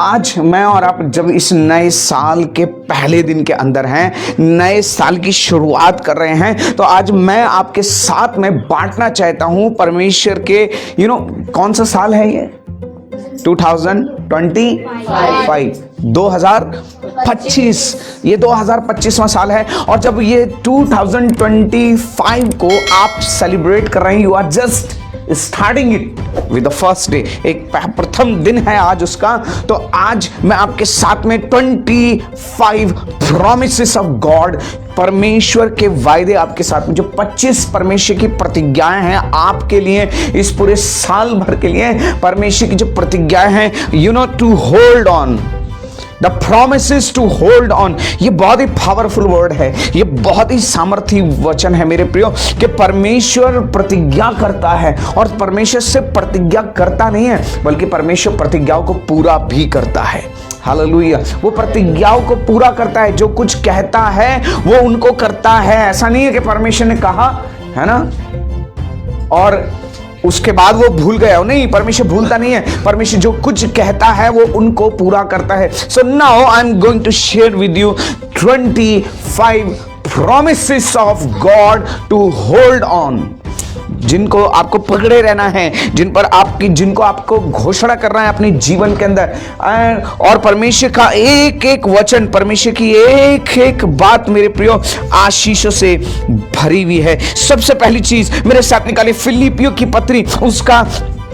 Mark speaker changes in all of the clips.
Speaker 1: आज मैं और आप जब इस नए साल के पहले दिन के अंदर हैं, नए साल की शुरुआत कर रहे हैं, तो आज मैं आपके साथ में बांटना चाहता हूं परमेश्वर के कौन सा साल है ये 2025 ये 2025वां साल है। और जब ये 2025 को आप सेलिब्रेट कर रहे हैं, you are just starting it with the first day, एक प्रथम दिन है आज उसका। तो आज मैं आपके साथ में 25 प्रॉमिसेस ऑफ गॉड, परमेश्वर के वायदे आपके साथ में, जो 25 परमेश्वर की प्रतिज्ञाएं हैं आपके लिए इस पूरे साल भर के लिए, परमेश्वर की जो प्रतिज्ञाएं हैं, to hold on the promises, to hold on. ये बहुत ही पावरफुल वर्ड है, ये बहुत ही सामर्थी वचन है मेरे प्रियो, कि परमेश्वर प्रतिज्ञा करता है और परमेश्वर से प्रतिज्ञा करता नहीं है, बल्कि परमेश्वर प्रतिज्ञाओं को पूरा भी करता है। हालेलुया। वो प्रतिज्ञाओं को पूरा करता है, जो कुछ कहता है वो उनको करता है। ऐसा नहीं है कि परमेश्वर ने कहा है ना और उसके बाद वो भूल गया हो, नहीं, परमेश्वर भूलता नहीं है। परमेश्वर जो कुछ कहता है वो उनको पूरा करता है। So now I am going to share with you 25 promises of God to hold on, जिनको आपको पकड़े रहना है, जिनको आपको घोषणा करना है अपने जीवन के अंदर। और परमेश्वर का एक एक वचन, परमेश्वर की एक एक बात मेरे प्रियो आशीषों से भरी हुई है। सबसे पहली चीज मेरे साथ निकाले फिलिपियों की पत्री, उसका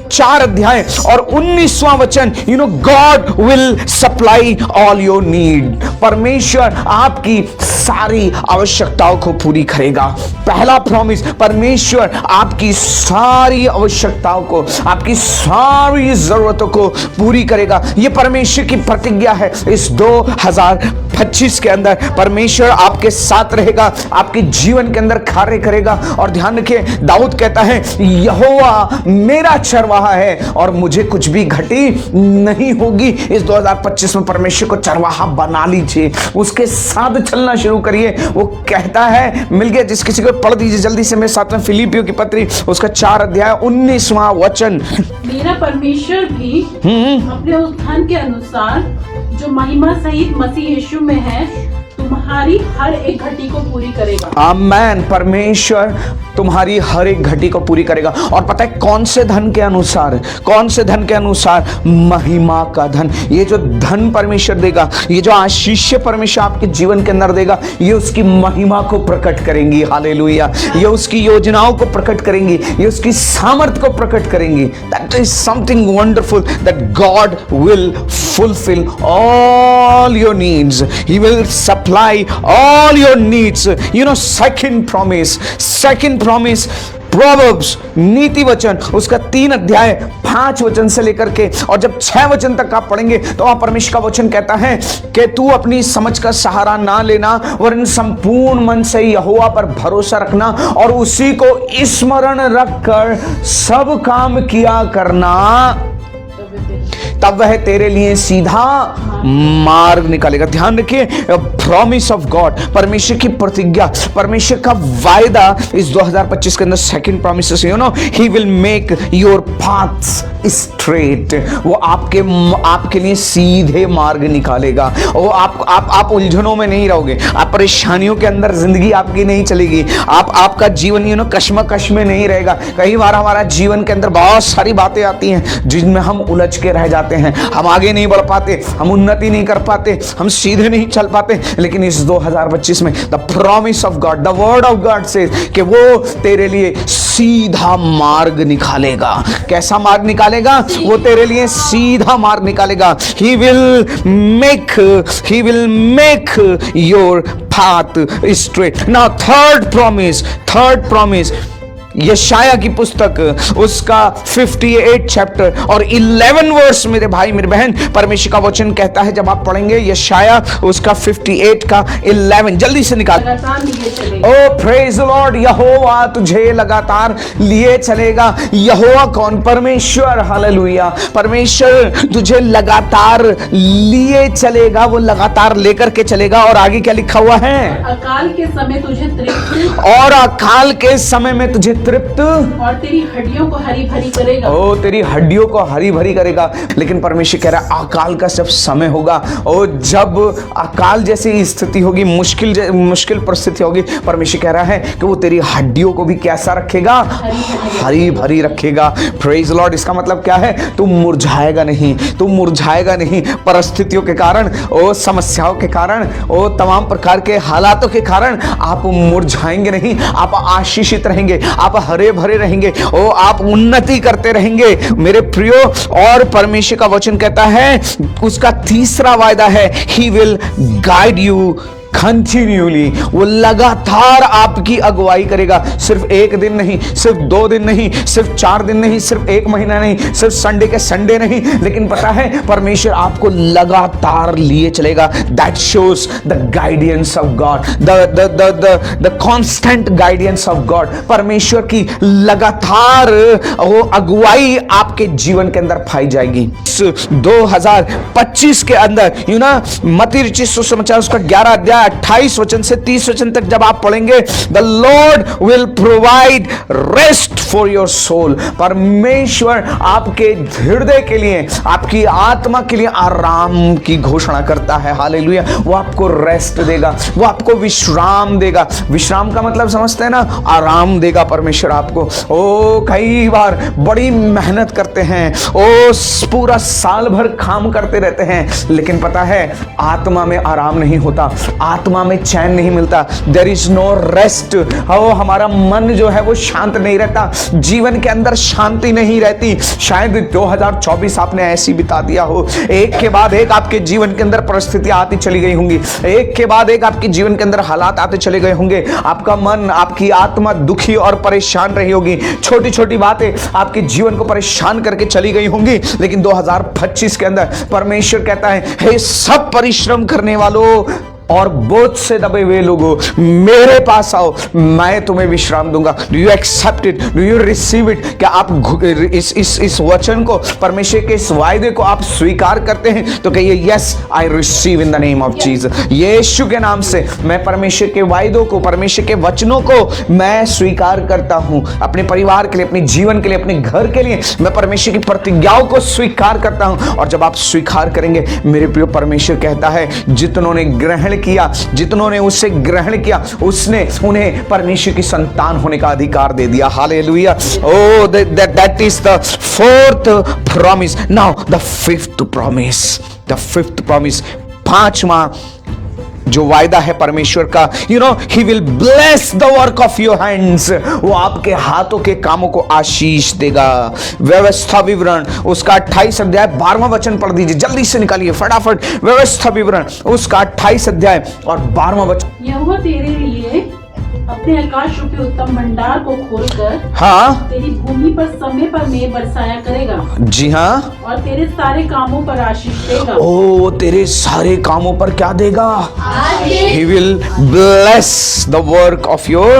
Speaker 1: 4 अध्याय और 19वां वचन, God will supply all your need. परमेश्वर आपकी सारी आवश्यकताओं को पूरी करेगा। पहला प्रॉमिस, परमेश्वर आपकी सारी आवश्यकताओं को, आपकी सारी जरूरतों को पूरी करेगा। यह परमेश्वर की प्रतिज्ञा है। इस 2025 के अंदर परमेश्वर आपके साथ रहेगा, आपके जीवन के अंदर कार्य करेगा। और ध्यान रखिए, दाऊद कहता है, यहोवा मेरा चरवाहा है और मुझे कुछ भी घटी नहीं होगी। इस 2025 में परमेश्वर को चरवाहा बना लीजिए, उसके साथ चलना शुरू करिए। वो कहता है, मिल गया, जिस किसी को पढ़ दीजिए जल्दी से मेरे साथ में, फिलिपियों की पत्री उसका 4 अध्याय 19वां वचन।
Speaker 2: मेरा परमेश्वर भी अपने उस धन के अनुसार जो महिमा सहित मसीह यीशु में है, तुम्हारी हर एक घटी को पूरी करेगा।
Speaker 1: आमेन। परमेश्वर तुम्हारी हर एक घटी को पूरी करेगा। और पता है कौन से धन के अनुसार? कौन से धन के अनुसार? महिमा का धन। ये जो धन परमेश्वर देगा, ये जो आशीष परमेश्वर आपके जीवन के अंदर देगा, ये उसकी महिमा को प्रकट करेंगी। हालेलुया। ये उसकी योजनाओं को प्रकट करेंगी, ये उसकी सामर्थ को प्रकट करेंगी। That is something wonderful, that God will fulfil all your needs, he will supply all your needs. second promise, Proverbs, नीति वचन, उसका 3 अध्याय 5 वचन से लेकर के और जब 6 वचन तक आप पढ़ेंगे तो वहां परमेश्वर का वचन कहता है कि तू अपनी समझ का सहारा ना लेना, वरन संपूर्ण मन से यहोवा पर भरोसा रखना और उसी को स्मरण रखकर सब काम किया करना, तब वह तेरे लिए सीधा मार्ग निकालेगा। ध्यान रखिए, प्रॉमिस ऑफ गॉड, परमेश्वर की प्रतिज्ञा, परमेश्वर का वायदा इस 2025 के अंदर। Second promise, he will make your paths straight. वो आपके लिए सीधे मार्ग निकालेगा। वो आप उलझनों में नहीं रहोगे, आप परेशानियों के अंदर जिंदगी आपकी नहीं चलेगी, आपका जीवन कश्मकश में नहीं रहेगा। कई बार हमारा जीवन के अंदर बहुत सारी बातें आती हैं जिनमें हम उलझ के रह जाते हैं, हम आगे नहीं बढ़ पाते, हम उन्नति नहीं कर पाते, हम सीधे नहीं चल पाते। लेकिन इस 2025 में the promise of God, the word of God से कि वो तेरे लिए सीधा मार्ग निकालेगा। कैसा मार्ग निकालेगा? वो तेरे लिए सीधा मार्ग निकालेगा। He will make your path straight. Now third promise, यशाया की पुस्तक उसका 58 चैप्टर और 11 वर्स, मेरे भाई मेरे बहन, परमेश्वर का वचन कहता है, जब आप पढ़ेंगे यशाया उसका 58 का 11, जल्दी से निकाल। ओ प्रेज द लॉर्ड, यहोवा तुझे लगातार लिए चलेगा। यहोवा कौन? परमेश्वर। हालेलुया। परमेश्वर तुझे लगातार लिए चलेगा, वो लगातार लेकर के चलेगा। और आगे क्या लिखा हुआ है?
Speaker 2: अकाल के समय तुझे
Speaker 1: और अकाल के समय में तुझे तृप्त
Speaker 2: और तेरी हड्डियों को हरी भरी करेगा।
Speaker 1: ओ तेरी हड्डियों को हरी भरी करेगा। लेकिन परमेश्वर कह रहा है अकाल का जब समय होगा और जब अकाल जैसी स्थिति होगी, मुश्किल परिस्थिति होगी, परमेश्वर कह रहा है कि वो तेरी हड्डियों को भी कैसा रखेगा, हरी भरी रखेगा। Praise Lord. इसका मतलब क्या है? तू मुरझाएगा नहीं, तू मुरझाएगा नहीं। परिस्थितियों के कारण, ओ समस्याओं के कारण, ओ तमाम प्रकार के हालातों के कारण आप मुरझाएंगे नहीं, आप आशीषित रहेंगे, आप हरे भरे रहेंगे, ओ आप उन्नति करते रहेंगे मेरे प्रियो। और परमेश्वर का वचन कहता है, उसका तीसरा वायदा है, he will guide you continually. वो लगातार आपकी अगुवाई करेगा। सिर्फ एक दिन नहीं, सिर्फ 2 दिन नहीं, सिर्फ 4 दिन नहीं, सिर्फ 1 महीना नहीं, सिर्फ संडे के संडे नहीं, लेकिन पता है परमेश्वर आपको लगातार लिए चलेगा। That shows the guidance of God, the constant guidance of God. परमेश्वर की लगातार वो अगुवाई आपके जीवन के अंदर पाई जाएगी। 2025 के अंदर मत्ती रचित सुसमाचार उसका 11 अध्याय 28 वचन से 30 वचन तक जब आप पढ़ेंगे, the Lord will provide rest for your soul. परमेश्वर आपके हृदय के लिए, आपकी आत्मा के लिए आराम की घोषणा करता है। हालेलुया। वो आपको रेस्ट देगा, वो आपको विश्राम देगा। विश्राम का मतलब समझते हैं ना? आराम देगा परमेश्वर आपको। ओ कई बार बड़ी मेहनत करते हैं, ओ पूरा साल भर काम करते रहते हैं, लेकिन पता है आत्मा में आराम नहीं होता, आत्मा में चैन नहीं मिलता। There is no rest. हमारा मन जो है वो शांत नहीं रहता, जीवन के अंदर शांति नहीं रहती। शायद 2024 आपने ऐसी बिता दिया हो, एक के बाद एक आपके जीवन के अंदर परिस्थितियां आती चली गई होंगी, एक के बाद एक आपके जीवन के अंदर हालात आते चले गए होंगे। आपका मन, आपकी आत्मा दुखी और परेशान रही होगी, छोटी छोटी बातें आपके जीवन को परेशान करके चली गई होंगी। लेकिन 2025 के अंदर परमेश्वर कहता है, हे सब परिश्रम करने वालों और बोझ से दबे हुए लोगों, मेरे पास आओ, मैं तुम्हें विश्राम दूंगा। Do you accept it? Do you receive it? क्या आप इस वचन को, परमेश्वर के इस वायदे को आप स्वीकार करते हैं? तो कहिए, yes I receive in the name of Jesus. यीशु के नाम से मैं परमेश्वर के वायदों को, परमेश्वर के वचनों को मैं स्वीकार करता हूं। अपने परिवार के लिए, अपने जीवन के लिए, अपने घर के लिए मैं परमेश्वर की प्रतिज्ञाओं को स्वीकार करता हूं। और जब आप स्वीकार करेंगे मेरे प्रिय, परमेश्वर कहता है, जितनों ने ग्रहण किया, जितनों ने उसे ग्रहण किया, उसने उन्हें परमेश्वर की संतान होने का अधिकार दे दिया। Hallelujah. Oh, that is the 4th promise. Now the 5th promise, the 5th promise, 5वां जो वायदा है परमेश्वर का, he will bless the work of your hands. वो आपके हाथों के कामों को आशीष देगा। व्यवस्था विवरण उसका 28 अध्याय 12वां वचन पढ़ दीजिए, जल्दी से निकालिए फटाफट। व्यवस्था विवरण उसका 28 अध्याय और 12वां वचन।
Speaker 2: यहोवा तेरे लिए अपने आकाश रूपी उत्तम भंडार को खोलकर,
Speaker 1: हाँ,
Speaker 2: तेरी भूमि पर समय पर मेघ बरसाया करेगा।
Speaker 1: जी हाँ।
Speaker 2: और तेरे सारे कामों पर आशीष देगा।
Speaker 1: ओ, तेरे सारे कामों पर क्या देगा? He will bless the work of your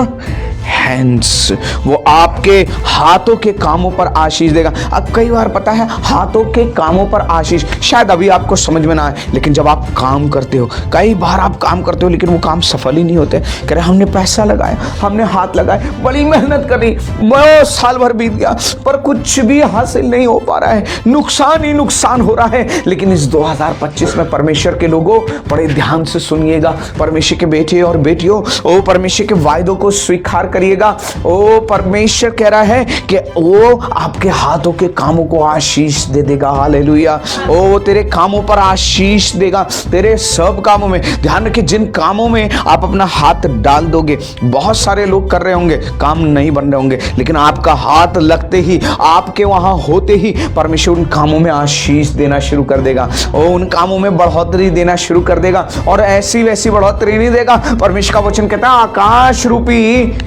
Speaker 1: hands. वो आपके हाथों के कामों पर आशीष देगा। अब कई बार पता है, हाथों के कामों पर आशीष शायद अभी आपको समझ में ना आए, लेकिन जब आप काम करते हो, कई बार आप काम करते हो लेकिन वो काम सफल ही नहीं होते। कह रहे हमने पैसा लगाया, हमने हाथ लगाए, बड़ी मेहनत करी, बहुत साल भर बीत गया, पर कुछ भी हासिल नहीं हो पा रहा है, नुकसान ही नुकसान हो रहा है। लेकिन इस 2025 में परमेश्वर के लोगों, बड़े ध्यान से सुनिएगा, परमेश्वर के बेटे और बेटियों, ओ परमेश्वर के वायदों को स्वीकार करिएगा। ओ परमेश्वर कह रहा है कि वो आपके हाथों के कामों को आशीष दे देगा। हालेलुया। ओ तेरे कामों पर आशीष देगा, तेरे सब कामों में। ध्यान रखिए, जिन कामों में आप अपना हाथ डाल दोगे, बहुत सारे लोग कर रहे होंगे, काम नहीं बन रहे होंगे, लेकिन आपका हाथ लगते ही, आपके वहां होते ही परमेश्वर उन कामों में आशीष देना शुरू कर देगा। ओ उन कामों में बढ़ोतरी देना शुरू कर देगा। और ऐसी वैसी बढ़ोतरी नहीं देगा। परमेश्वर का वचन कहता है, आकाश रूपी,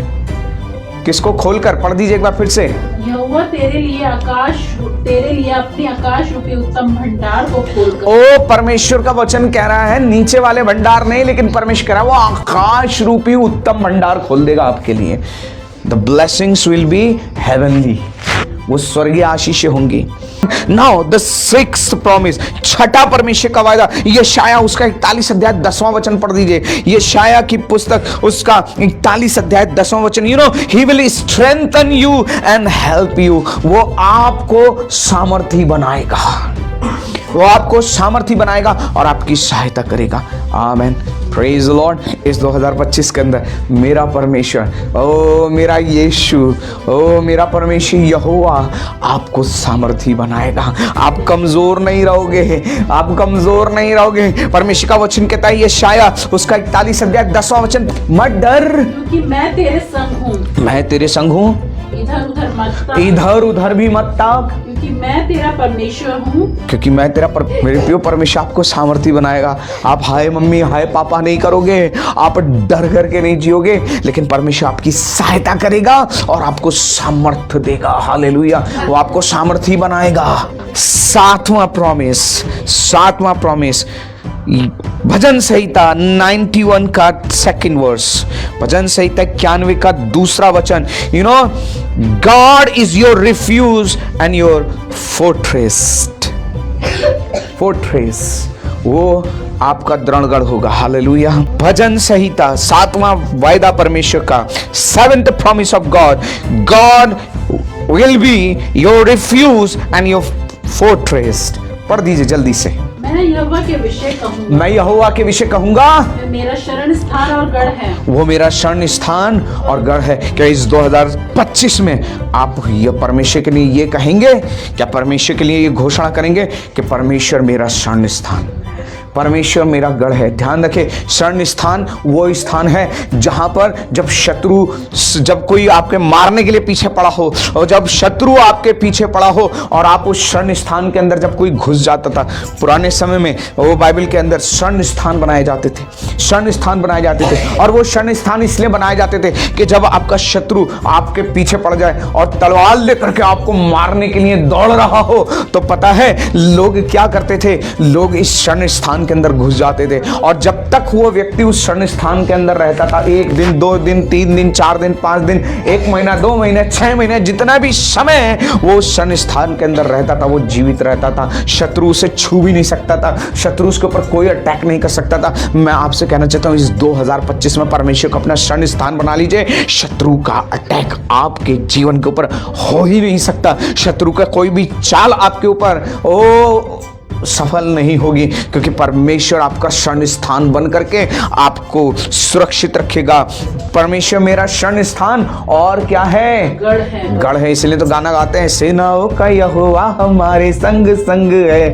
Speaker 1: किसको खोलकर पढ़ दीजिए एक बार फिर से।
Speaker 2: यहोवा तेरे लिए अपने आकाश रूपी उत्तम भंडार को खोलकर।
Speaker 1: ओ परमेश्वर का वचन कह रहा है, नीचे वाले भंडार नहीं, लेकिन परमेश्वर कह रहा है वो आकाश रूपी उत्तम भंडार खोल देगा आपके लिए। The blessings will be heavenly. वो स्वर्गीय आशीषें होंगी। नाउ द सिक्स्थ प्रॉमिस, छठा परमेश्वर का वायदा, यशाया उसका 41 अध्याय 10वां वचन पढ़ दीजिए। यशाया की पुस्तक उसका 41 अध्याय 10वां वचन, you no he will strengthen you and help you. वो आपको सामर्थी बनाएगा, वो आपको सामर्थी बनाएगा और आपकी सहायता करेगा। आमेन, प्रेज द लॉर्ड। इस 2025 के अंदर मेरा परमेश्वर, ओ मेरा यीशु, ओ मेरा परमेश्वर यहोवा आपको सामर्थी बनाएगा। आप कमजोर नहीं रहोगे, आप कमजोर नहीं रहोगे। परमेश्वर का वचन कहता है यशाया उसका 41 अध्याय 10वां वचन, मत डर
Speaker 2: क्योंकि मैं तेरे संग हूँ,
Speaker 1: मैं तेरे संग हूँ,
Speaker 2: इधर उधर मत ताक,
Speaker 1: इधर उधर भी मत ताक,
Speaker 2: क्योंकि मैं तेरा परमेश्वर हूँ।
Speaker 1: क्योंकि मैं तेरा मेरे प्रिय परमेश्वर आपको सामर्थी बनाएगा। आप हाय मम्मी हाय पापा नहीं करोगे, आप डर करके नहीं जियोगे, लेकिन परमेश्वर आपकी सहायता करेगा और आपको सामर्थ्य देगा। हालेलुया, वो आपको सामर्थी बनाएगा। सातवां प्रॉमिस, भजन संहिता 91 का सेकंड वर्स, भजन संहिता 91 का दूसरा वचन, you know God is your refuge and your fortress, वो आपका दृढ़गढ़ होगा। हालेलुया। भजन संहिता 7वां वायदा परमेश्वर का, 7th promise of God, God will be your refuge and your fortress. पढ़ दीजिए जल्दी से।
Speaker 2: मैं यहोवा के विषय कहूंगा,
Speaker 1: मैं यहोवा के विषय कहूंगा,
Speaker 2: मेरा शरण स्थान और गढ़ है, वो
Speaker 1: मेरा शरण स्थान और गढ़ है। क्या इस 2025 में आप ये परमेश्वर के लिए ये कहेंगे? क्या परमेश्वर के लिए ये घोषणा करेंगे कि परमेश्वर मेरा शरण स्थान, परमेश्वर मेरा गढ़ है? ध्यान रखें, शरण स्थान वो स्थान है जहां पर जब कोई आपके मारने के लिए पीछे पड़ा हो, और जब शत्रु आपके पीछे पड़ा हो और आप उस शरण स्थान के अंदर जब कोई घुस जाता था। पुराने समय में वो बाइबल के अंदर शरण स्थान बनाए जाते थे, शरण स्थान बनाए जाते थे, और वो शरण स्थान इसलिए बनाए जाते थे कि जब आपका शत्रु आपके पीछे पड़ जाए और तलवार लेकर के आपको मारने के लिए दौड़ रहा हो, तो पता है लोग क्या करते थे? लोग इस शरण स्थान के अंदर घुस जाते थे, और जब तक वो व्यक्ति उस शरण स्थान के अंदर रहता था, 1 दिन 2 दिन 3 दिन 4 दिन 5 दिन 1 महीना 2 महीने 6 महीने, जितना भी समय वो उस शरण स्थान के अंदर रहता था, वो जीवित रहता था। शत्रु उसे छू भी नहीं सकता था, शत्रु उसके ऊपर कोई अटैक नहीं कर सकता था। मैं आपसे कहना चाहता हूं, इस 2025 में परमेश्वर को अपना शरण स्थान बना लीजिए। शत्रु का अटैक आपके जीवन के ऊपर हो ही नहीं सकता। शत्रु का कोई भी चाल आपके ऊपर सफल नहीं होगी, क्योंकि परमेश्वर आपका शरण स्थान बन करके आपको सुरक्षित रखेगा। परमेश्वर मेरा शरण स्थान और क्या है? गढ़ है। इसलिए तो गाना गाते हैं, सेनाओं का यहोवा हमारे संग संग है,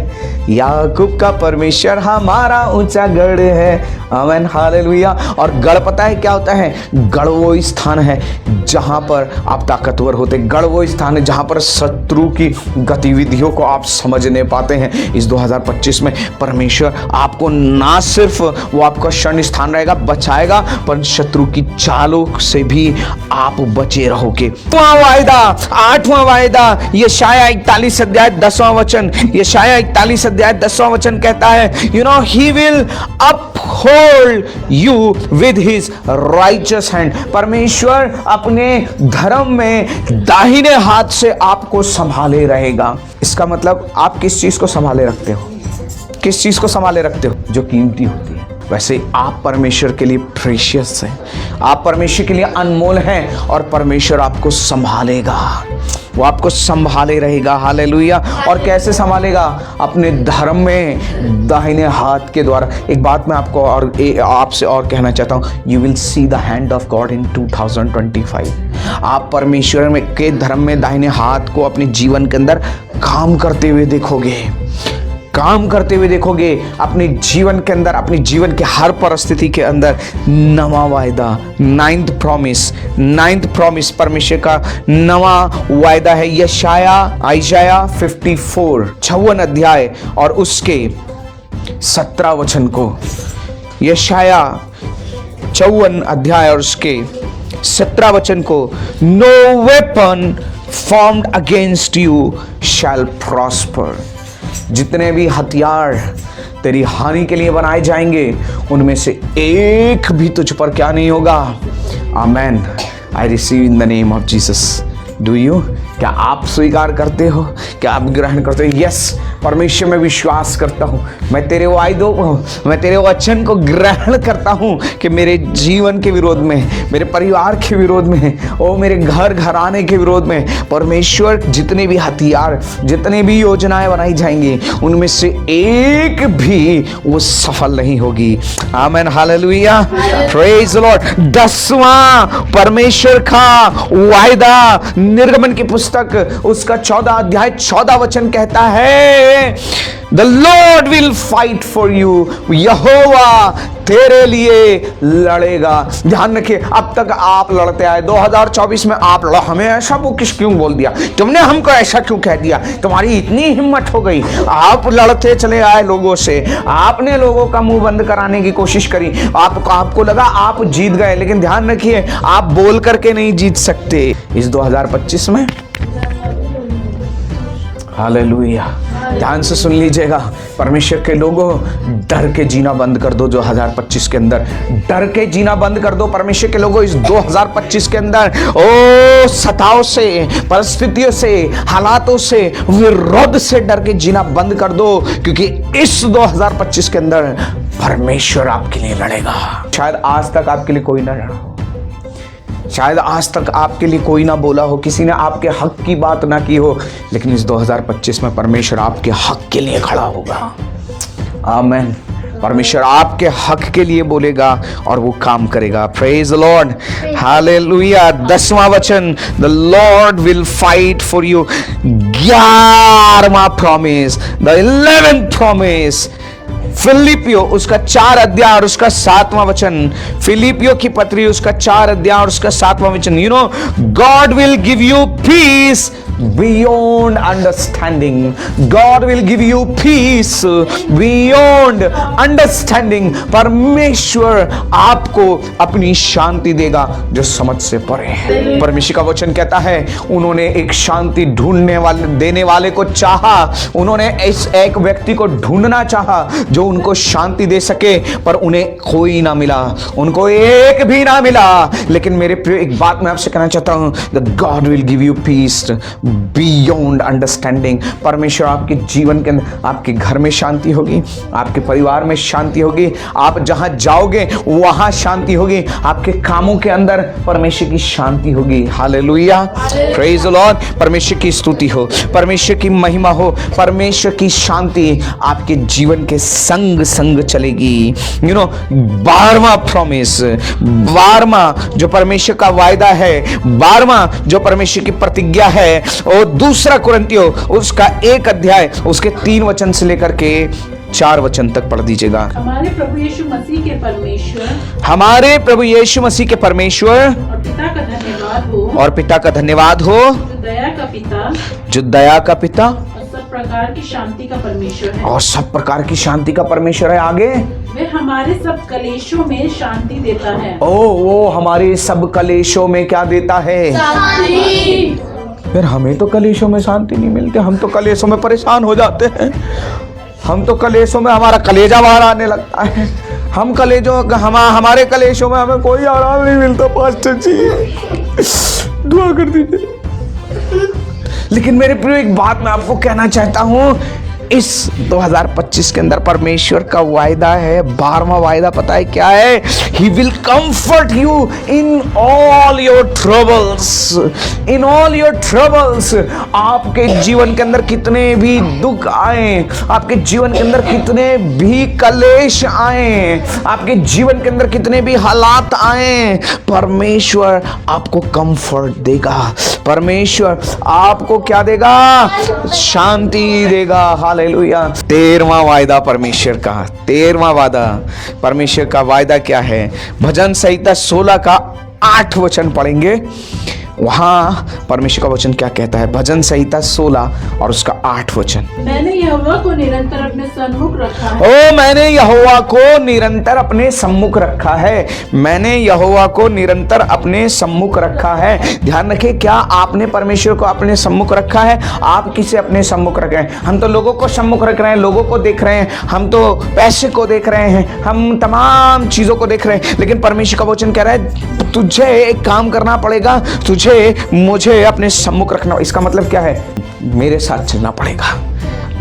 Speaker 1: याकूब का परमेश्वर हमारा ऊंचा गढ़ है। आमीन, हालेलुया। और गढ़ पता है क्या होता है? गढ़ वो स्थान है जहां पर आप ताकतवर होते, गढ़ वो स्थान है जहां पर शत्रु की गतिविधियों को आप समझ नहीं पाते हैं। इस 2025 में परमेश्वर आपको ना सिर्फ वो आपका शरण स्थान रहेगा, बचाएगा, पर शत्रु की चालों से भी आप बचे रहोगे। 8वां वायदा, यशाया 41 अध्याय 10वां वचन, यशाया 41 अध्याय 10वां वचन कहता है, you know he will uphold you with his righteous hand. परमेश्वर अपने धर्म में दाहिने हाथ से आपको संभाले रहेगा। इसका मतलब आप किस चीज को संभाले रखते हो? किस चीज को संभाले रखते हो? जो कीमती होती है। वैसे आप परमेश्वर के लिए प्रेशियस हैं, आप परमेश्वर के लिए अनमोल हैं, और परमेश्वर आपको संभालेगा, वो आपको संभाले रहेगा। हालेलुया। और कैसे संभालेगा? अपने धर्म में दाहिने हाथ के द्वारा। एक बात मैं आपको और आपसे और कहना चाहता हूँ, you will see the hand of God in 2025। आप परमेश्वर में के धर्म में दाहिने हाथ को अपने जीवन के अंदर काम करते हुए देखोगे, काम करते हुए देखोगे अपने जीवन के अंदर, अपने जीवन के हर परिस्थिति के अंदर। नवा वायदा, 9th प्रॉमिस परमेश्वर का नवा वायदा है। आइशाया 56 अध्याय और उसके 17 वचन को, यशाया 54 अध्याय और उसके 17 वचन को, no weapon formed against you shall prosper. जितने भी हथियार तेरी हानि के लिए बनाए जाएंगे, उनमें से एक भी तुझ पर क्या नहीं होगा। Amen. I receive in the name of Jesus. Do you? क्या आप स्वीकार करते हो? क्या आप ग्रहण करते हो? यस, परमेश्वर में विश्वास करता हूँ, मैं तेरे वायदों को, मैं तेरे वचन को ग्रहण करता हूँ कि मेरे जीवन के विरोध में, मेरे परिवार के विरोध में, ओ मेरे घर घराने के विरोध में परमेश्वर जितने भी हथियार, जितने भी योजनाएं बनाई जाएंगी, उनमें से एक भी वो सफल नहीं होगी। आमेन, हालेलुया, प्रेज द लॉर्ड। 10वां परमेश्वर का वायदा, निर्गमन की पुस्तक उसका 14 अध्याय 14 वचन कहता है, the Lord will fight for you, यहोवा तेरे लिए लड़ेगा। ध्यान रखिए, अब तक आप लड़ते आए, 2024 में आप लड़ो। हमें ऐसा वो क्यों बोल दिया, तुमने हमको ऐसा क्यों कह दिया, तुम्हारी इतनी हिम्मत हो गई। आप लड़ते चले आए लोगों से, आपने लोगों का मुंह बंद कराने की कोशिश करी, आपको लगा आप जीत गए, लेकिन ध्यान रखिए आप बोल करके नहीं जीत सकते। इस 2025 में हालेलुया, ध्यान से सुन लीजिएगा, परमेश्वर के लोगों, डर के जीना बंद कर दो। 2025 के अंदर डर के जीना बंद कर दो। परमेश्वर के लोगों, इस 2025 के अंदर ओ सताव से, परिस्थितियों से, हालातों से, विरोध से डर के जीना बंद कर दो, क्योंकि इस 2025 के अंदर परमेश्वर आपके लिए लड़ेगा। शायद आज तक आपके लिए कोई ना लड़ा हो, शायद आज तक आपके लिए कोई ना बोला हो, किसी ने आपके हक की बात ना की हो, लेकिन इस 2025 में परमेश्वर आपके हक के लिए खड़ा होगा। आमीन। परमेश्वर आपके हक के लिए बोलेगा और वो काम करेगा। Praise the lord, hallelujah. 10वां वचन, द लॉर्ड विल फाइट फॉर यू। 11वां प्रॉमिस, द 11th प्रॉमिस, फिलिपियो उसका 4 अध्याय और उसका 7वां वचन, फिलिपियो की पत्री उसका 4 अध्याय और उसका 7वां वचन, you know, God will give you peace beyond understanding. God will give you peace beyond understanding. परमेश्वर आपको अपनी शांति देगा जो समझ से परे है। परमेश्वर का वचन कहता है, उन्होंने एक शांति ढूंढने वाले, देने वाले को चाहा, उन्होंने इस एक व्यक्ति को ढूंढना चाहा जो उनको शांति दे सके, पर उन्हें कोई ना मिला, उनको एक भी ना मिला। लेकिन मेरे प्रिय, एक बात मैं आपसे कहना चाहता हूं, the God will give you peace beyond understanding. परमेश्वर आपके जीवन के अंदर, आपके घर में शांति होगी, आपके परिवार में शांति होगी, आप जहां जाओगे वहां शांति होगी, आपके कामों के अंदर परमेश्वर की शांति होगी। Hallelujah, praise the Lord. परमेश्वर की स्तुति हो, परमेश्वर की महिमा हो, परमेश्वर की शांति आपके जीवन के संग संग चलेगी। यू नो, 12वां प्रॉमिस, 12वां जो परमेश्वर का वायदा है, 12वां जो परमेश्वर की प्रतिज्ञा है, और 2 कुरिन्थियों उसका 1 अध्याय उसके 3 वचन से लेकर के 4 वचन तक पढ़ दीजिएगा।
Speaker 2: हमारे प्रभु यीशु मसीह के परमेश्वर,
Speaker 1: हमारे प्रभु यीशु मसीह के परमेश्वर
Speaker 2: और पिता का धन्यवाद हो,
Speaker 1: और पिता का धन्यवाद हो,
Speaker 2: जो दया का पिता,
Speaker 1: जो दया का पिता
Speaker 2: और सब प्रकार की शांति का परमेश्वर है,
Speaker 1: और सब प्रकार की शांति का परमेश्वर है। आगे,
Speaker 2: वे हमारे सब कलेशों में शांति देता है।
Speaker 1: वो हमारे सब कलेशों में क्या देता है?
Speaker 2: शांति।
Speaker 1: फिर हमें तो कलेशों में शांति नहीं मिलती, हम तो कलेशों में परेशान हो जाते हैं, हम तो कलेशों में हमारा कलेजा बाहर आने लगता है, हम कलेजों, हमारे कलेशों में हमें कोई आराम नहीं मिलता। पास्टर जी दुआ कर दीजिए। लेकिन मेरे प्रिय, एक बात मैं आपको कहना चाहता हूं, इस 2025 के अंदर परमेश्वर का वायदा है, 12वां वायदा पता है क्या है? He will comfort you in all your troubles, in all your troubles। आपके जीवन के अंदर कितने भी दुख आए, आपके जीवन के अंदर कितने भी कलेश आए, आपके जीवन के अंदर कितने भी हालात आए, परमेश्वर आपको कंफर्ट देगा, परमेश्वर आपको क्या देगा? शांति देगा। हालेलुया। 13वां वायदा परमेश्वर का, 13वां वादा परमेश्वर का वायदा क्या है? भजन संहिता 16 का 8 वचन पढ़ेंगे, वहां परमेश्वर का वचन क्या कहता है? भजन संहिता 16 और उसका 8 वचन,
Speaker 2: मैंने यहोवा को निरंतर अपने सम्मुख रखा है।
Speaker 1: ओ मैंने यहोवा को निरंतर अपने सम्मुख रखा है, मैंने यहोवा को निरंतर अपने सम्मुख रखा है। ध्यान रखिए, क्या आपने परमेश्वर को अपने सम्मुख रखा है? आप किसे अपने सम्मुख रख रहे हैं? हम तो लोगों को सम्मुख रख रहे हैं, लोगों को देख रहे हैं, हम तो पैसे को देख रहे हैं, हम तमाम चीजों को देख रहे हैं, लेकिन परमेश्वर का वचन कह रहा है तुझे एक काम करना पड़ेगा, तुझे मुझे अपने सम्मुख रखना। इसका मतलब क्या है? मेरे साथ चलना पड़ेगा,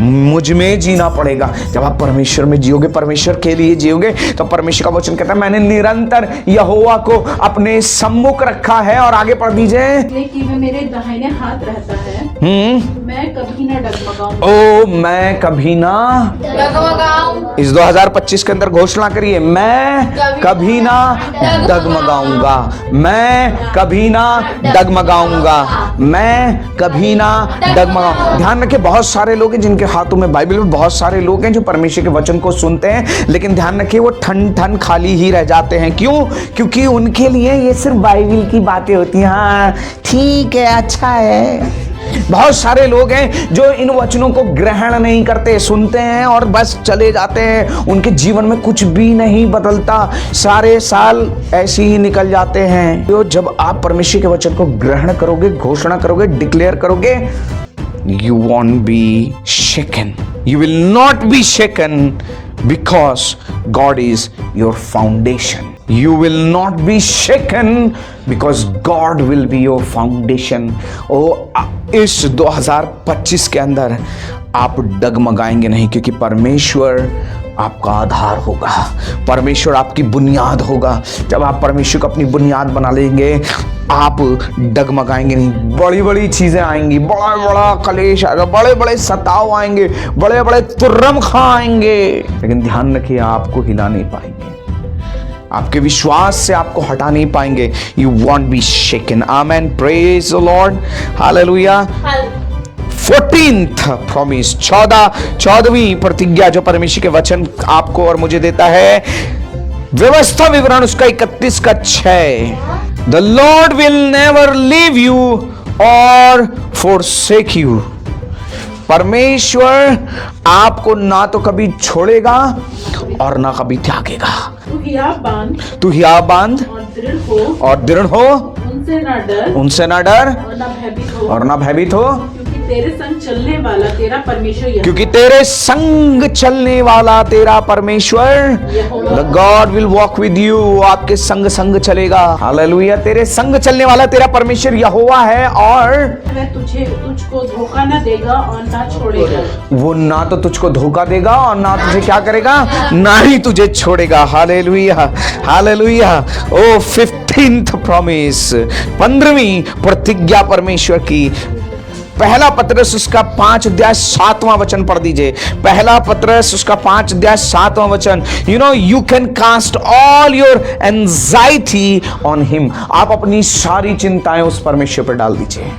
Speaker 1: मुझ में जीना पड़ेगा। जब आप परमेश्वर में जियोगे, परमेश्वर के लिए जियोगे, तो परमेश्वर का वचन कहता है मैंने निरंतर यहोवा को अपने सम्मुख रखा है। और आगे पढ़ दीजिए,
Speaker 2: कि वह मेरे दाहिने हाथ रहता है, मैं कभी ना डगमगाऊं।
Speaker 1: ओ मैं कभी ना डगमगाऊं। इस 2025 के अंदर घोषणा करिए, मैं कभी ना डगमगाऊंगा, मैं कभी ना डगमगाऊंगा, मैं कभी ना डगमगाऊंगा। ध्यान रखिए, बहुत सारे लोग हैं जिनके हाथों में बाइबल में, बहुत सारे लोग हैं जो परमेश्वर के वचन को सुनते हैं, लेकिन ध्यान रखिए वो ठन खाली ही रह जाते हैं। क्यों? क्योंकि उनके लिए ये सिर्फ बाइबल की बातें होती हैं। हाँ ठीक है, अच्छा है। बहुत सारे लोग हैं जो इन वचनों को ग्रहण नहीं करते, सुनते हैं और बस चले जाते हैं। उनके जीवन में कुछ भी नहीं बदलता, सारे साल ऐसे ही निकल जाते हैं। तो जब आप परमेश्वर के वचन को ग्रहण करोगे, घोषणा करोगे, डिक्लेयर करोगे, you won't be shaken. You will not be shaken because God is your foundation. You will not be shaken because God will be your foundation. इस 2025 के अंदर आप डगमगाएंगे नहीं, क्योंकि परमेश्वर आपका आधार होगा, परमेश्वर आपकी बुनियाद होगा। जब आप परमेश्वर को अपनी बुनियाद बना लेंगे, आप डगमगाएंगे नहीं। बड़ी बड़ी चीजें आएंगी, बड़ा बड़ा कलेश आएगा, बड़े बड़े सताव आएंगे, बड़े बड़े तुर्रम खा आएंगे, लेकिन ध्यान रखिए आपको हिला नहीं पाएंगे, आपके विश्वास से आपको हटा नहीं पाएंगे। You won't be shaken. Amen, praise the lord, hallelujah. 14th promise, 14वीं प्रतिज्ञा जो परमेश्वर के वचन आपको और मुझे देता है, व्यवस्था विवरण उसका 31 का 6, the Lord will never leave you और forsake you। परमेश्वर आपको ना तो कभी छोड़ेगा और ना कभी त्यागेगा। तू हिया बांध और दृढ़ हो, उनसे ना डर और ना भयभीत हो,
Speaker 2: तेरे संग चलने वाला तेरा परमेश्वर यहोवा,
Speaker 1: क्योंकि तेरे संग चलने वाला तेरा परमेश्वर, the God will walk with you, आपके संग संग चलेगा। हालेलुया। तेरे संग चलने वाला तेरा परमेश्वर यहोवा है, और
Speaker 2: वह तुझको धोखा ना देगा और ना छोड़ेगा।
Speaker 1: वो ना तो तुझको धोखा देगा और ना तुझे क्या करेगा, ना ही तुझे छोड़ेगा। Hallelujah, hallelujah. ओ 15th प्रॉमिस, 15वीं प्रतिज्ञा परमेश्वर की, पहला पत्रस उसका 5 अध्याय 7वां वचन पढ़ दीजिए। पहला पत्रस उसका 5 अध्याय 7वां वचन, you know you can cast all your anxiety on him. आप अपनी सारी चिंताएं उस परमेश्वर पर डाल दीजिए,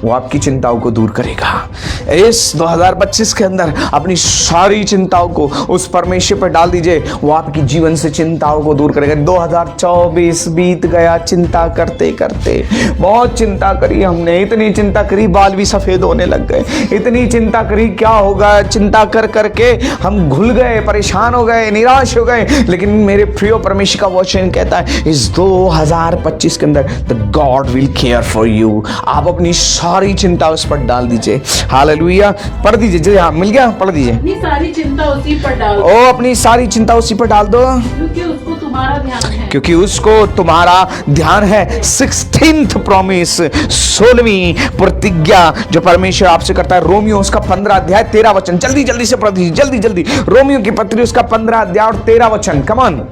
Speaker 1: वो आपकी चिंताओं को दूर करेगा। इस 2025 के अंदर अपनी सारी चिंताओं को उस परमेश्वर पर डाल दीजिए, वो आपकी जीवन से चिंताओं को दूर करेगा। 2024 बीत गया चिंता करते करते, बहुत चिंता करी हमने, इतनी चिंता करी बाल भी सफेद होने लग गए, इतनी चिंता करी क्या होगा, चिंता कर करके हम घुल गए, परेशान हो गए, निराश हो गए। लेकिन मेरे प्रिय परमेश्वर का वचन कहता है इस 2025 के अंदर the God will care for you. आप अपनी सारी चिंता उस पर डाल दीजिए। हालेलुया। पढ़ दीजिए जी, हाँ मिल गया, पढ़ दीजिए।
Speaker 2: अपनी सारी चिंता उसी पर डाल दो।
Speaker 1: ओ अपनी सारी चिंता उसी पर डाल दो,
Speaker 2: क्योंकि उसको तुम्हारा ध्यान है,
Speaker 1: क्योंकि उसको तुम्हारा ध्यान है। 16th प्रॉमिस, 16वीं प्रतिज्ञा जो परमेश्वर आपसे करता है, रोमियो उसका 15 अध्याय 13 वचन। जल्दी जल्दी से पढ़ दीजिए, जल्दी जल्दी। रोमियो की पत्री उसका 15 अध्याय और 13 वचन, कम ऑन।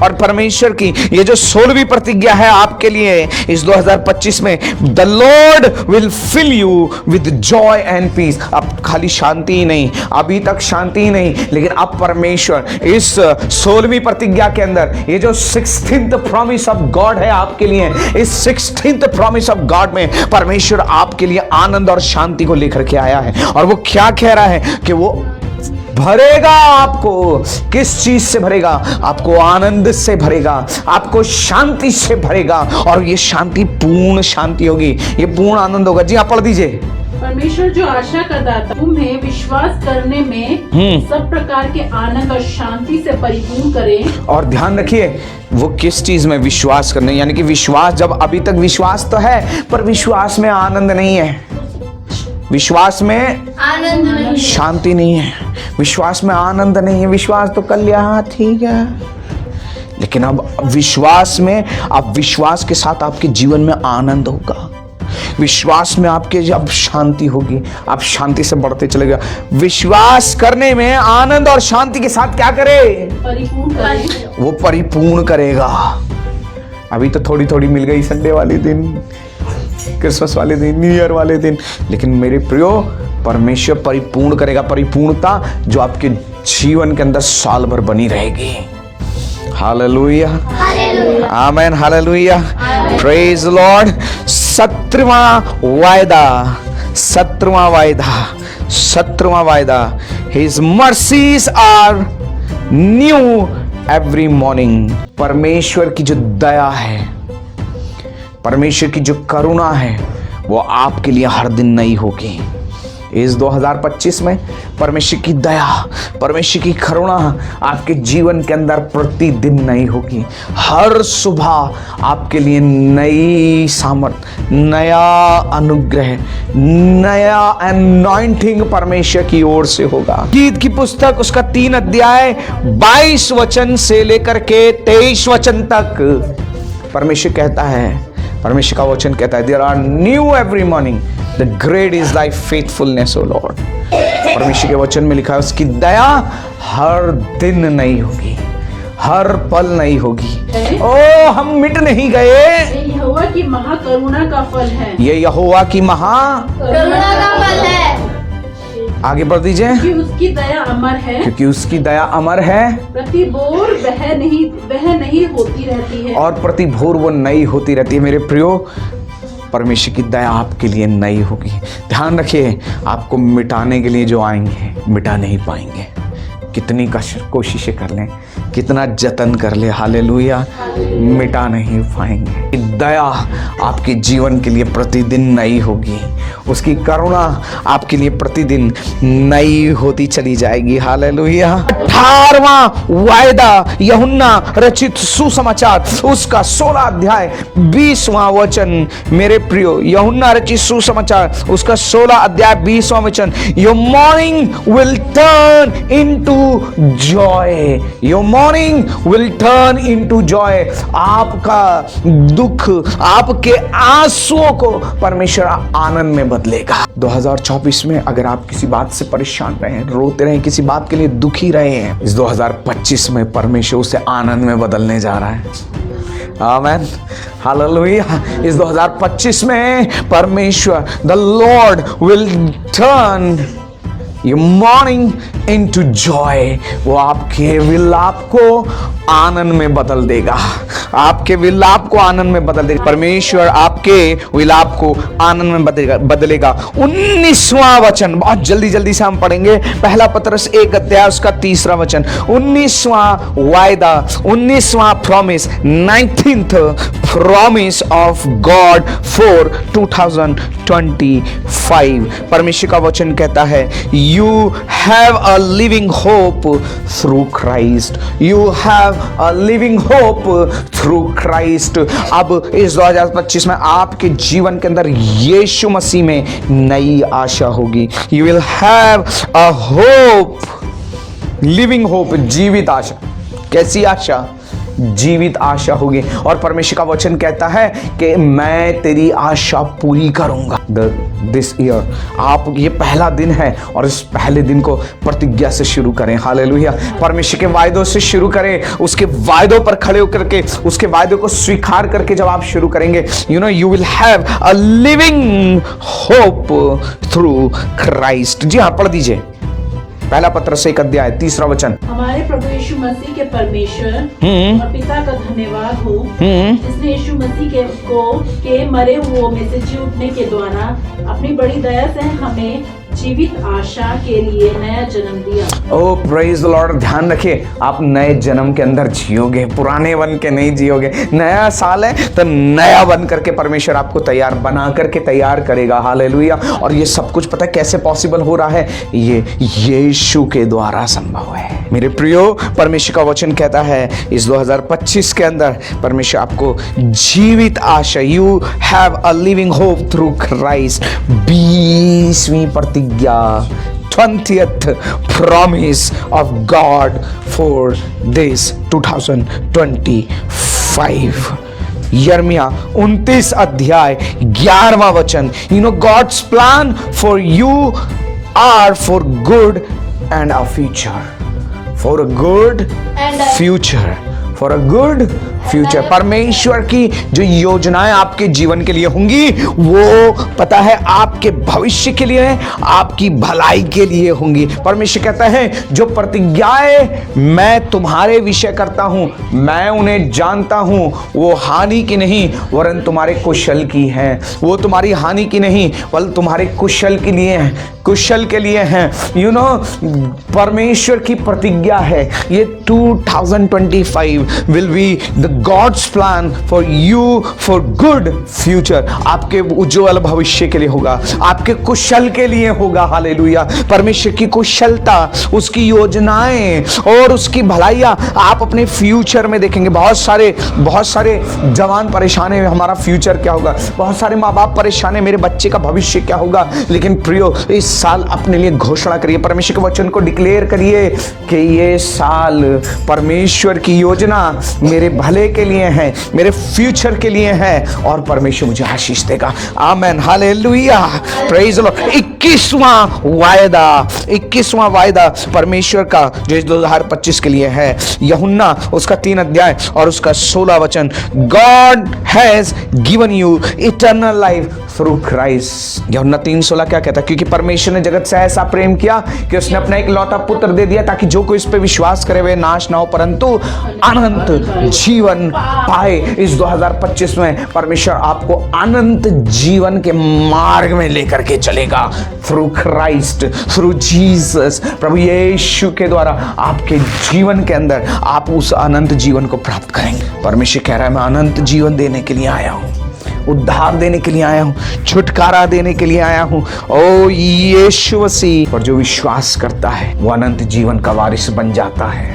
Speaker 1: और परमेश्वर की ये जो 16वीं प्रतिज्ञा है आपके लिए इस 2025 में, the Lord will fill you with joy and peace. अब खाली शांति ही नहीं, अभी तक शांति ही नहीं, लेकिन अब परमेश्वर इस 16वीं प्रतिज्ञा के अंदर, ये जो 16th प्रॉमिस ऑफ गॉड है आपके लिए, इस 16th प्रॉमिस ऑफ गॉड में परमेश्वर आपके लिए आनंद और शांति को लेकर के आया है। और वो क्या कह रहा है कि वो भरेगा आपको। किस चीज से भरेगा? आपको आनंद से भरेगा, आपको शांति से भरेगा, और ये शांति पूर्ण शांति होगी, ये पूर्ण आनंद होगा। जी आप पढ़ दीजिए।
Speaker 2: परमेश्वर जो आशा का दाता तुम्हें विश्वास करने में सब प्रकार के आनंद और शांति से परिपूर्ण करे। और
Speaker 1: ध्यान रखिए वो किस चीज में विश्वास करने, यानी कि विश्वास, जब अभी तक विश्वास तो है पर विश्वास में आनंद नहीं है, विश्वास में
Speaker 3: आनंद नहीं,
Speaker 1: शांति नहीं है, विश्वास में आनंद नहीं है। विश्वास तो कर लिया, हाँ ठीक है, लेकिन अब विश्वास में, अब विश्वास के साथ आपके जीवन में आनंद होगा, विश्वास में आपके अब शांति होगी, आप शांति से बढ़ते चलेगा। विश्वास करने में आनंद और शांति के साथ क्या करे?
Speaker 2: परिपूर्ण करें।
Speaker 1: वो परिपूर्ण करेगा। अभी तो थोड़ी थोड़ी मिल गई संडे वाले दिन, क्रिसमस वाले दिन, न्यू ईयर वाले दिन, लेकिन मेरे प्रियो परमेश्वर परिपूर्ण करेगा। परिपूर्णता जो आपके जीवन के अंदर साल भर बनी रहेगी। Hallelujah, amen, hallelujah, praise Lord. 17वां वायदा, his mercies are new every morning. परमेश्वर की जो दया है, परमेश्वर की जो करुणा है, वो आपके लिए हर दिन नई होगी। इस 2025 में परमेश्वर की दया, परमेश्वर की करुणा आपके जीवन के अंदर प्रतिदिन नई होगी। हर सुबह आपके लिए नई सामर्थ, नया अनुग्रह, नया अनॉइंटिंग परमेश्वर की ओर से होगा। गीत की पुस्तक उसका 3 अध्याय 22 वचन से लेकर के 23 वचन तक परमेश्वर कहता है, परमेश्वर का वचन कहता है, there are new every morning, the great is life faithfulness O Lord. परमेश्वर के वचन में लिखा है उसकी दया हर दिन नई होगी, हर पल नई होगी। ओ हम मिट नहीं गए,
Speaker 2: ये यहोवा की महाकरुणा का फल है।
Speaker 1: ये यहोवा की
Speaker 3: करुणा का फल है।
Speaker 1: आगे बढ़ दीजिए।
Speaker 2: क्योंकि उसकी दया अमर है,
Speaker 1: क्योंकि उसकी दया अमर है,
Speaker 2: प्रति भोर वह नहीं होती रहती है,
Speaker 1: और प्रति भोर वो नई होती रहती है। मेरे प्रियो, परमेश्वर की दया आपके लिए नई होगी। ध्यान रखिए, आपको मिटाने के लिए जो आएंगे मिटा नहीं पाएंगे। कितनी कोशिशें कर लें, कितना जतन कर ले, हालेलुया, मिटा नहीं पाएंगे। दया आपके जीवन के लिए प्रतिदिन नई होगी, उसकी करुणा आपके लिए प्रतिदिन नई होती चली जाएगी। हालेलुया। 18वां वायदा, यूहन्ना रचित सुसमाचार उसका 16 अध्याय 20वां वचन। मेरे प्रियो, यूहन्ना रचित सुसमाचार उसका 16 अध्याय 20वां वचन। Your morning will turn into Joy, your morning will turn into Joy. आपका दुख, आपके आंसुओं को परमेश्वर आनंद में बदलेगा। 2024 में अगर आप किसी बात से परेशान रहे, रोते रहे, किसी बात के लिए दुखी रहे हैं, इस 2025 में परमेश्वर उसे आनंद में बदलने जा रहा है। आमेन, हालेलुया। इस 2025 में परमेश्वर, the Lord will turn your morning into Joy. वो आपके विलाप को आनंद में बदल देगा, आपके विलाप को आनंद में बदल देगा। परमेश्वर आपके विलाप को आनंद में बदलेगा। 19वां वचन, बहुत जल्दी जल्दी से हम पढ़ेंगे। पहला पतरस 1 अध्याय उसका 3रा वचन। 19वां वायदा, 19वां promise, 19th promise of God for 2025। परमेश्वर का वचन कहता है, you have a living hope through Christ, you have a living hope through Christ. अब इस 2025 में आपके जीवन के अंदर यीशु मसीह में नई आशा होगी। You will have a hope, living hope, जीवित आशा। कैसी आशा? जीवित आशा होगी। और परमेश्वर का वचन कहता है कि मैं तेरी आशा पूरी करूंगा। दिस ईयर, आप, ये पहला दिन है और इस पहले दिन को प्रतिज्ञा से शुरू करें। हालेलुया। परमेश्वर के वायदों से शुरू करें, उसके वायदों पर खड़े होकर के, उसके वायदों को स्वीकार करके जब आप शुरू करेंगे, you will have a living hope through Christ. जी हाँ, पढ़ दीजिए। पहला पत्रस 1 अध्याय 3रा वचन।
Speaker 2: हमारे प्रभु यीशु मसीह के परमेश्वर और पिता का धन्यवाद हो, जिसने यीशु मसीह के मरे हुओं में से जी उठने के द्वारा अपनी बड़ी दया से हमें जीवित आशा के लिए नया जन्म दिया।
Speaker 1: ओ प्रेज द लॉर्ड। ध्यान रखिए, आप नए जन्म के अंदर जियोगे, पुराने बन के नहीं जियोगे। नया साल है तो नया बन करके परमेश्वर आपको तैयार बना करके तैयार करेगा। हालेलुया। और ये सब कुछ पता है कैसे पॉसिबल हो रहा है? ये यीशु के द्वारा संभव है। मेरे प्रियो, परमेश्वर का वचन कहता है इस 2025 के अंदर परमेश्वर आपको जीवित आशा, you have a living hope through Christ. 20वीं प्रतिज्ञा 20th promise of God for this 2025. यर्मिया 29 अध्याय 11वां वचन. You know God's plan for you are for good and a future. For a good future. For a good future. परमेश्वर की जो योजनाएं आपके जीवन के लिए होंगी वो पता है आपके भविष्य के लिए है, आपकी भलाई के लिए होंगी. परमेश्वर कहता है जो प्रतिज्ञाएं मैं तुम्हारे विषय करता हूं मैं उन्हें जानता हूं, वो हानि की नहीं वरन तुम्हारे कुशल की है. वो तुम्हारी हानि की नहीं बल्कि तुम्हारे कुशल के लिए है, कुशल के लिए हैं. यू नो परमेश्वर की प्रतिज्ञा है ये 2025 will be the God's plan for you for good future. आपके उज्जवल भविष्य के लिए होगा, आपके कुशल के लिए होगा. हालेलुया. परमेश्वर की कुशलता, उसकी योजनाएं और उसकी भलाइयां आप अपने फ्यूचर में देखेंगे. बहुत सारे जवान परेशान हैं हमारा फ्यूचर क्या होगा. बहुत सारे माँ बाप परेशान हैं मेरे बच्चे का भविष्य क्या होगा. लेकिन प्रियो इस साल अपने लिए घोषणा करिए, परमेश्वर के वचन को डिक्लेयर करिए कि ये साल परमेश्वर की योजना मेरे भले के लिए है, मेरे फ्यूचर के लिए है और परमेश्वर मुझे आशीष देगा. Amen. Hallelujah. Praise the lord. 21वां वायदा परमेश्वर का जो 2025 के लिए है. यूहन्ना उसका 3 अध्याय और उसका 16 वचन. God has given you eternal life through Christ. यूहन्ना 3:16 क्या कहता है? क्योंकि परमेश्वर ने जगत से ऐसा प्रेम किया कि उसने अपना एक लौता पुत्र दे दिया ताकि जो कोई इस पे विश्वास करे वे नाश ना हो परंतु अनंत जीवन पाए. इस 2025 में परमेश्वर आपको अनंत जीवन के मार्ग में लेकर के चलेगा थ्रू क्राइस्ट, थ्रू जीसस. प्रभु यीशु के द्वारा आपके जीवन के अंदर आप उस अनंत जीवन को प्राप्त करेंगे. परमेश्वर कह रहा है मैं अनंत जीवन देने के लिए आया हूं, उद्धार देने के लिए आया हूं, छुटकारा देने के लिए आया हूं. ओ यीशु मसीह पर जो विश्वास करता है वो अनंत जीवन का वारिस बन जाता है,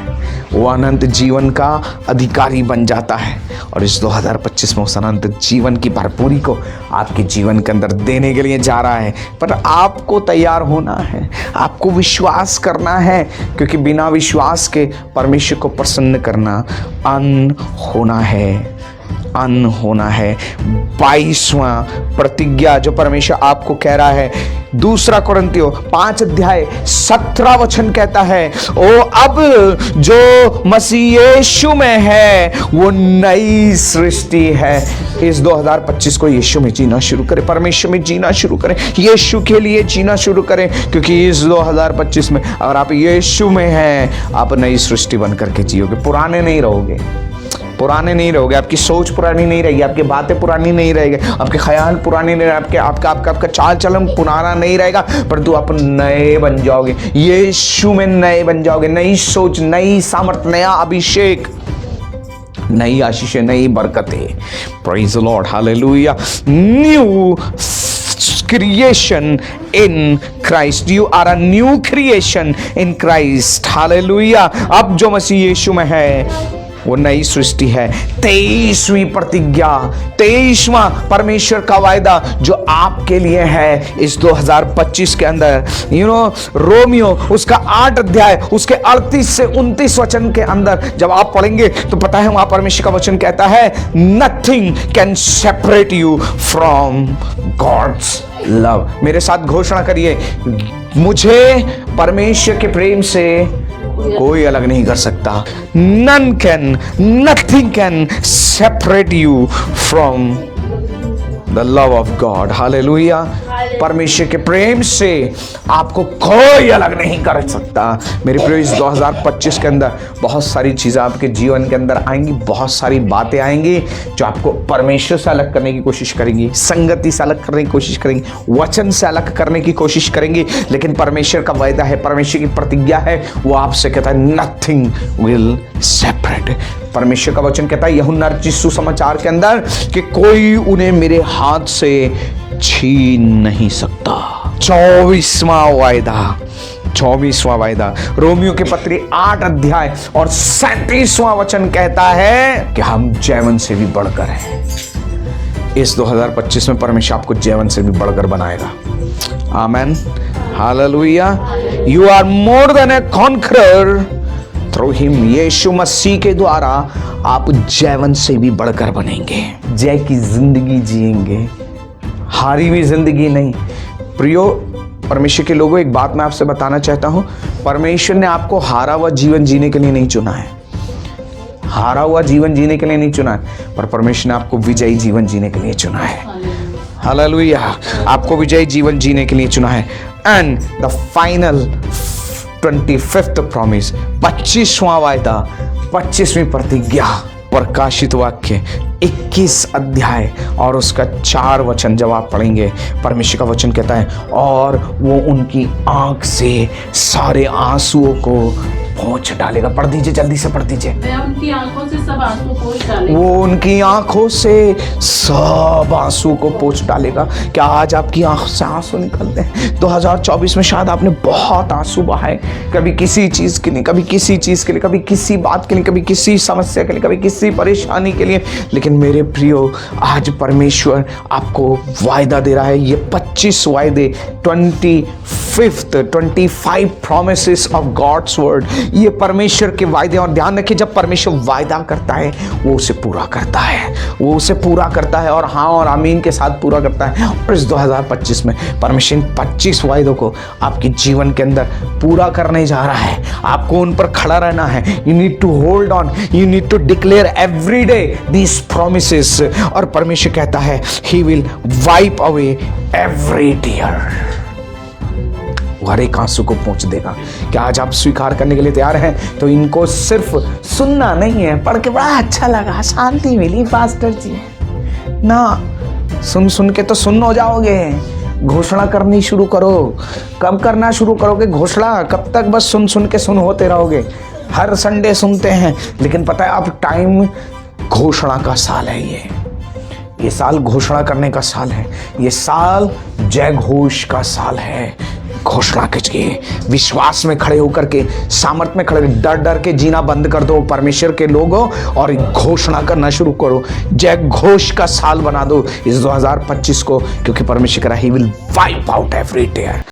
Speaker 1: वो अनंत जीवन का अधिकारी बन जाता है. और इस 2025 में उस अनंत जीवन की भरपूरी को आपके जीवन के अंदर देने के लिए जा रहा है. पर आपको तैयार होना है, आपको विश्वास करना है, क्योंकि बिना विश्वास के परमेश्वर को प्रसन्न करना अन होना है. 22वां प्रतिज्ञा जो परमेश्वर आपको कह रहा है. 2 कोरिन्थियों 5 अध्याय 17 वचन कहता है ओ अब जो मसीह यीशु में है वो नई सृष्टि है. इस 2025 को यीशु में जीना शुरू करें, परमेश्वर में जीना शुरू करें, यीशु के लिए जीना शुरू करें. क्योंकि इस 2025 में अगर आप यीशु में हैं आप नई सृष्टि बन करके जियोगे. पुराने नहीं रहोगे, आपकी सोच पुरानी नहीं रहेगी, आपकी बातें पुरानी नहीं रहेगी, आपके ख्याल पुराने नहीं रहेंगे, आपका चाल चलन पुराना नहीं रहेगा, परंतु आप नए बन जाओगे. यीशु में नए बन जाओगे. नई सोच, नई सामर्थ, नया अभिषेक, नई आशीषें, नई बरकतें. Praise the lord. Hallelujah. New creation in Christ. You are a new creation in Christ. Hallelujah. अब जो मसीह यीशु में है वो नई सृष्टि है. 23वीं प्रतिज्ञा, 23वां परमेश्वर का वायदा जो आपके लिए है इस 2025 के अंदर. रोमियो उसका 8 अध्याय उसके 38 से 29 वचन के अंदर जब आप पढ़ेंगे तो पता है वहां परमेश्वर का वचन कहता है nothing can separate you from God's love. मेरे साथ घोषणा करिए मुझे परमेश्वर के प्रेम से कोई अलग नहीं कर सकता. nothing can separate you from the love of God. Hallelujah. परमेश्वर के प्रेम से आपको कोई अलग नहीं कर सकता. मेरे प्रिय इस 2025 के अंदर बहुत सारी चीज़ें आपके जीवन के अंदर आएंगी, बहुत सारी बातें आएंगी जो आपको परमेश्वर से अलग करने की कोशिश करेंगी, संगति से अलग करने की कोशिश करेंगी, वचन से अलग करने की कोशिश करेंगी. लेकिन परमेश्वर का वायदा है, परमेश्वर की प्रतिज्ञा है, वो आपसे कहता है नथिंग विल सेपरेट. परमेश्वर का वचन कहता है यूहन्ना सुसमाचार के अंदर कि कोई उन्हें मेरे हाथ से छीन नहीं सकता. 24वां वायदा रोमियो के पत्री 8 अध्याय और 37वां वचन कहता है कि हम जैवन से भी बढ़कर हैं. इस 2025 में परमेश्वर आपको जैवन से भी बढ़कर बनाएगा. Amen. Hallelujah. You are more than a conqueror through him. यीशु मसीह के द्वारा आप जयवंत से भी बढ़कर बनेंगे, जय की जिंदगी जिएंगे, हारी हुई जिंदगी नहीं। प्रियो परमेश्वर के लोगों, एक बात मैं आपसे बताना चाहता हूं, परमेश्वर ने आपको हारा हुआ जीवन जीने के लिए नहीं चुना है, हारा हुआ जीवन जीने के लिए नहीं चुना है, पर परमेश्वर ने आपको विजयी जीवन जीने के लिए चुना है। हालेलुया, आपको विजयी जीवन जीने के लिए चुना है। And the final 25th promise, 25वां वायदा, 25वीं प्रतिज्ञा, प्रकाशित वाक्य 21 अध्याय और उसका 4 वचन जब आप पढ़ेंगे, परमेश्वर का वचन कहता है और वो उनकी आंख से सारे आंसुओं को पोंछ डालेगा। पढ़ दीजिए, जल्दी से पढ़ दीजिए।
Speaker 2: मैं उनकी आंखों से सब आंसू पोंछ डालेगा।
Speaker 1: वो उनकी आंखों से सब आंसू को पोंछ डालेगा। क्या आज आपकी आंख से आंसू निकलते हैं? 2024 में शायद आपने बहुत आंसू बहाए, कभी किसी चीज के लिए, कभी किसी चीज के लिए, कभी किसी बात के लिए, कभी किसी समस्या के लिए, कभी किसी परेशानी के लिए। लेकिन मेरे प्रियो, आज परमेश्वर आपको वायदा दे रहा है, ये 25 वायदे, 25 promises of God's word, ये परमेश्वर के वायदे। और ध्यान रखिए, जब परमेश्वर वायदा करता है वो उसे पूरा करता है, वो उसे पूरा करता है और हाँ और आमीन के साथ पूरा करता है। और इस 2025 में परमेश्वर इन 25 वायदों को आपके जीवन के अंदर पूरा करने जा रहा है। आपको उन पर खड़ा रहना है। You need to hold on, you need to declare every day these promises. और परमेश्वर कहता है he will wipe away every tear, हर एक आंसू को पोंछ देगा। क्या आज आप स्वीकार करने के लिए तैयार हैं? तो इनको सिर्फ सुनना नहीं है, पढ़ के बड़ा अच्छा लगा, शांति मिली पास्टर जी ना, सुन के तो सुन्न हो जाओगे। घोषणा करनी शुरू करो। कब करना शुरू करोगे घोषणा? कब तक बस सुन के सुन होते रहोगे? हर संडे सुनते हैं, लेकिन पता है अब टाइम घोषणा का साल है। ये साल घोषणा करने का साल है, ये साल जय घोष का साल है। घोषणा कीजिए, विश्वास में खड़े होकर के, सामर्थ में खड़े, डर के जीना बंद कर दो परमेश्वर के लोगों और घोषणा करना शुरू करो। जय घोष का साल बना दो इस 2025 को, क्योंकि परमेश्वर कह रहा है he will wipe out every tier.